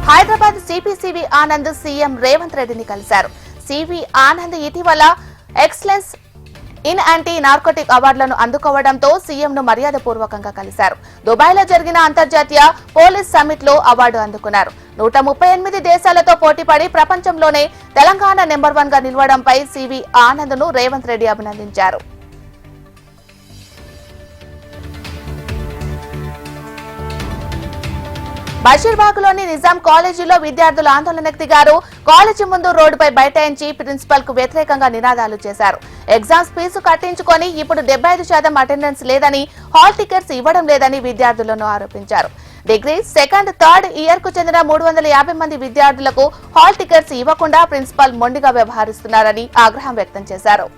Hyderabad CP Anand CM Revanth రెడ్డిని కలిశారు. CV Anand ఇటీవల ఎక్సలెన్స్ ఇన్ యాంటీ నార్కోటిక్ అవార్డులను అందుకోవడంతో సీఎంను మర్యాదపూర్వకంగా కలిశారు. దుబాయ్లో జరిగిన అంతర్జాతీయ పోలీస్ సమ్మిట్ లో అవార్డు అందుకున్నారు. 138 దేశాలతో పోటీపడి ప్రపంచంలోనే తెలంగాణ నెంబర్ 1 గా నిలవడంపై సివి ఆనంద్ ను రేవంత్ రెడ్డి అభినందించారు. బషీర్బాగ్ లోని నిజాం కాలేజీలో విద్యార్థులు ఆందోళనకు దిగారు. కాలేజీ ముందు రోడ్డుపై బైఠాయించి ప్రిన్సిపల్ కు వ్యతిరేకంగా నినాదాలు చేశారు. ఎగ్జామ్స్ ఫీజు కట్టించుకొని ఇప్పుడు 75% అటెండెన్స్ లేదని, హాల్ టికెట్స్ ఇవ్వడం లేదని విద్యార్థులను ఆరోపించారు. డిగ్రీ సెకండ్, థర్డ్ ఇయర్ కు చెందిన 350 మంది విద్యార్థులకు హాల్ టికెట్స్ ఇవ్వకుండా ప్రిన్సిపల్ మొండిగా వ్యవహరిస్తున్నారని ఆగ్రహం వ్యక్తం చేశారు.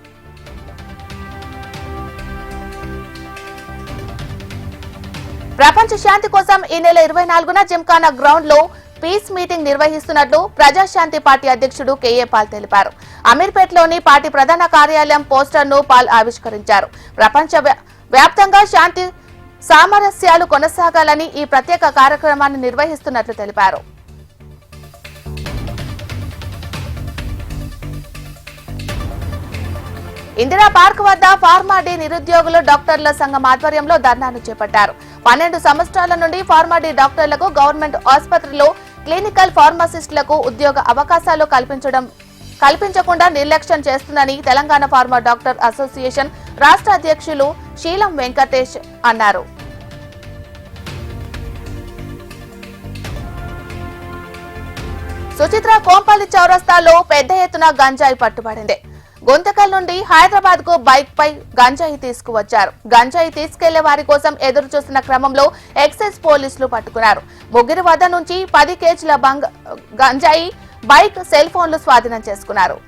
ప్రపంచ శాంతి కోసం ఈ నెల 24న జిమ్ఖానా గ్రౌండ్ లో పీస్ మీటింగ్ నిర్వహిస్తున్నట్లు ప్రజాశాంతి పార్టీ అధ్యక్షుడు కేఏ పాల్ తెలిపారు. అమీర్పేటలోని పార్టీ ప్రధాన కార్యాలయం పోస్టర్ ను పాల్ ఆవిష్కరించారు. ప్రపంచ వ్యాప్తంగా శాంతి సామరస్యాలు కొనసాగాలని ఈ ప్రత్యేక కార్యక్రమాన్ని నిర్వహిస్తున్నట్లు తెలిపారు. ఇందిరా పార్క్ వద్ద ఫార్మాడీ నిరుద్యోగులు డాక్టర్ల సంఘం ఆధ్వర్యంలో ధర్నాను చేపట్టారు. 12 సంవత్సరాల నుండి ఫార్మాడీ డాక్టర్లకు గవర్నమెంట్ ఆసుపత్రిలో క్లినికల్ ఫార్మసిస్టులకు ఉద్యోగ అవకాశాలు కల్పించకుండా నిర్లక్ష్యం చేస్తుందని తెలంగాణ ఫార్మా డాక్టర్ అసోసియేషన్ రాష్ట్ర అధ్యక్షులు శీలం వెంకటేష్ అన్నారు. సుచిత్ర కోంపల్లి చౌరస్తాలో పెద్ద ఎత్తున గంజాయి పట్టుబడింది. గుంతకల్ నుండి హైదరాబాద్ కు బైక్ పై గంజాయి తీసుకువచ్చారు. గంజాయి తీసుకెళ్లే వారి కోసం ఎదురు చూస్తున్న క్రమంలో ఎక్సైజ్ పోలీసులు పట్టుకున్నారు. ముగ్గురి వద్ద నుంచి 10 కేజీల గంజాయి, బైక్, సెల్ ఫోన్లు స్వాధీనం చేసుకున్నారు.